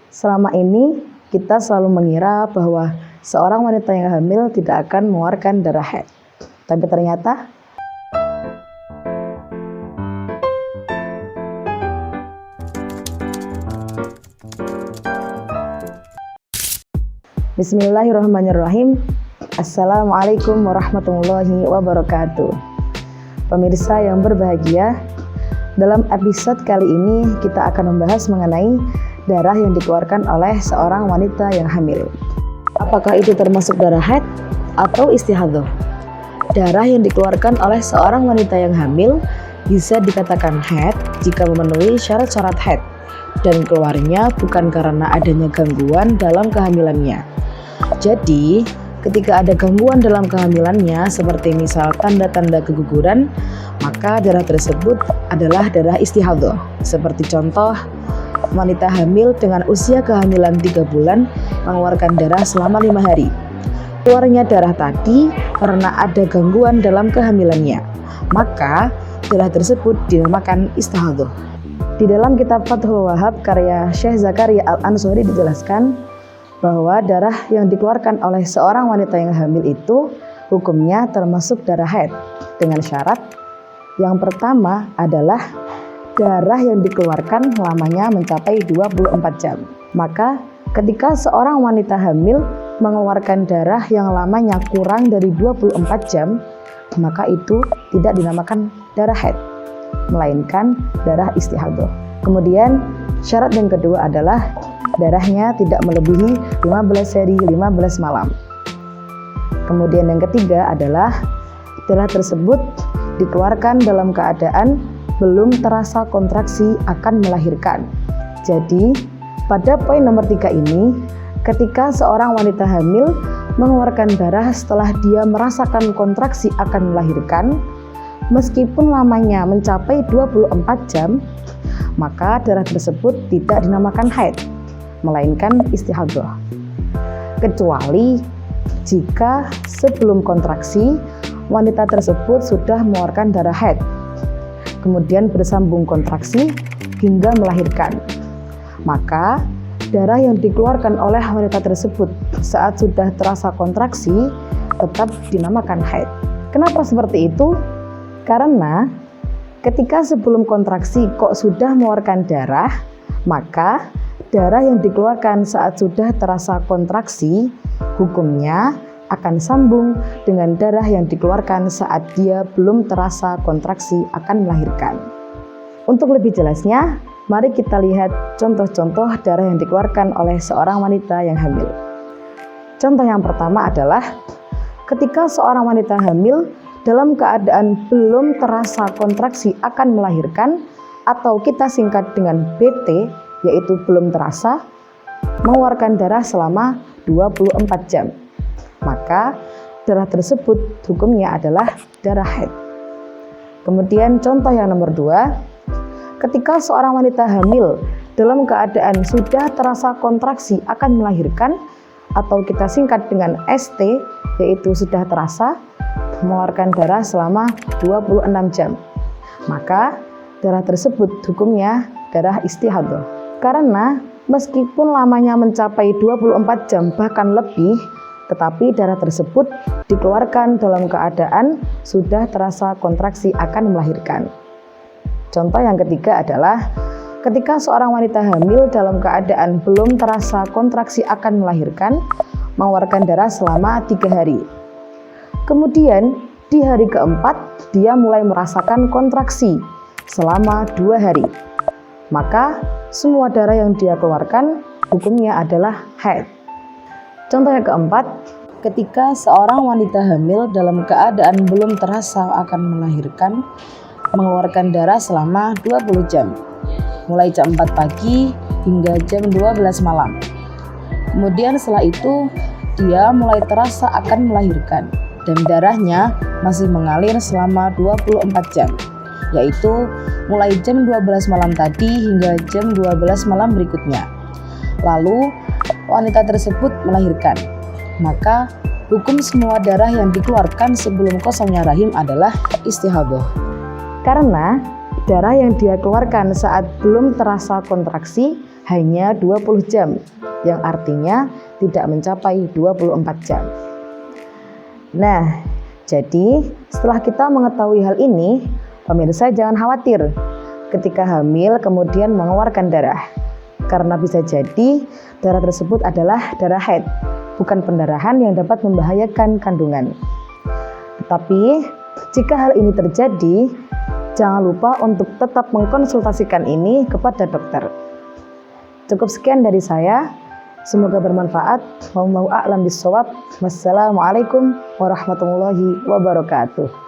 Selama ini kita selalu mengira bahwa seorang wanita yang hamil tidak akan mengeluarkan darah haid. Tapi ternyata Bismillahirrahmanirrahim. Assalamualaikum warahmatullahi wabarakatuh. Pemirsa yang berbahagia, dalam episode kali ini kita akan membahas mengenai darah yang dikeluarkan oleh seorang wanita yang hamil. Apakah itu termasuk darah haid atau istihadhah? Darah yang dikeluarkan oleh seorang wanita yang hamil bisa dikatakan haid jika memenuhi syarat-syarat haid dan keluarnya bukan karena adanya gangguan dalam kehamilannya. Jadi, ketika ada gangguan dalam kehamilannya seperti misal tanda-tanda keguguran, maka darah tersebut adalah darah istihadhah. Seperti contoh, wanita hamil dengan usia kehamilan 3 bulan mengeluarkan darah selama 5 hari. Keluarnya darah tadi karena ada gangguan dalam kehamilannya, maka darah tersebut dinamakan istihadhah. Di dalam kitab Fathul Wahhab karya Syekh Zakaria Al-Ansori dijelaskan bahwa darah yang dikeluarkan oleh seorang wanita yang hamil itu hukumnya termasuk darah haid dengan syarat yang pertama adalah darah yang dikeluarkan lamanya mencapai 24 jam. Maka ketika seorang wanita hamil mengeluarkan darah yang lamanya kurang dari 24 jam, maka itu tidak dinamakan darah haid, melainkan darah istihadhah. Kemudian syarat yang kedua adalah darahnya tidak melebihi 15 hari 15 malam. Kemudian yang ketiga adalah darah tersebut dikeluarkan dalam keadaan belum terasa kontraksi akan melahirkan. Jadi pada poin nomor 3 ini, ketika seorang wanita hamil mengeluarkan darah setelah dia merasakan kontraksi akan melahirkan, meskipun lamanya mencapai 24 jam, maka darah tersebut tidak dinamakan haid, melainkan istihadhah. Kecuali jika sebelum kontraksi wanita tersebut sudah mengeluarkan darah haid, kemudian bersambung kontraksi hingga melahirkan, maka darah yang dikeluarkan oleh wanita tersebut saat sudah terasa kontraksi tetap dinamakan haid. Kenapa seperti itu? Karena ketika sebelum kontraksi kok sudah mengeluarkan darah, maka darah yang dikeluarkan saat sudah terasa kontraksi hukumnya akan sambung dengan darah yang dikeluarkan saat dia belum terasa kontraksi akan melahirkan. Untuk lebih jelasnya, mari kita lihat contoh-contoh darah yang dikeluarkan oleh seorang wanita yang hamil. Contoh yang pertama adalah ketika seorang wanita hamil dalam keadaan belum terasa kontraksi akan melahirkan, atau kita singkat dengan BT, yaitu belum terasa, mengeluarkan darah selama 24 jam. Maka darah tersebut hukumnya adalah darah haid. Kemudian contoh yang nomor 2, ketika seorang wanita hamil dalam keadaan sudah terasa kontraksi akan melahirkan, atau kita singkat dengan ST, yaitu sudah terasa, mengeluarkan darah selama 26 jam. Maka darah tersebut hukumnya darah istihadhah. Karena meskipun lamanya mencapai 24 jam bahkan lebih, tetapi darah tersebut dikeluarkan dalam keadaan sudah terasa kontraksi akan melahirkan. Contoh yang ketiga adalah ketika seorang wanita hamil dalam keadaan belum terasa kontraksi akan melahirkan, mengeluarkan darah selama 3 hari. Kemudian di hari keempat dia mulai merasakan kontraksi selama 2 hari. Maka semua darah yang dia keluarkan hukumnya adalah haid. Contoh yang keempat, ketika seorang wanita hamil dalam keadaan belum terasa akan melahirkan, mengeluarkan darah selama 20 jam, mulai jam 4 pagi hingga jam 12 malam. Kemudian setelah itu, dia mulai terasa akan melahirkan, dan darahnya masih mengalir selama 24 jam, yaitu mulai jam 12 malam tadi hingga jam 12 malam berikutnya. Lalu wanita tersebut melahirkan, maka hukum semua darah yang dikeluarkan sebelum kosongnya rahim adalah istihadhah. Karena darah yang dia keluarkan saat belum terasa kontraksi hanya 20 jam, yang artinya tidak mencapai 24 jam. Nah, jadi setelah kita mengetahui hal ini, pemirsa jangan khawatir ketika hamil kemudian mengeluarkan darah. Karena bisa jadi darah tersebut adalah darah haid, bukan pendarahan yang dapat membahayakan kandungan. Tetapi jika hal ini terjadi, jangan lupa untuk tetap mengkonsultasikan ini kepada dokter. Cukup sekian dari saya. Semoga bermanfaat. Wallahu a'lam bishawab. Wassalamualaikum warahmatullahi wabarakatuh.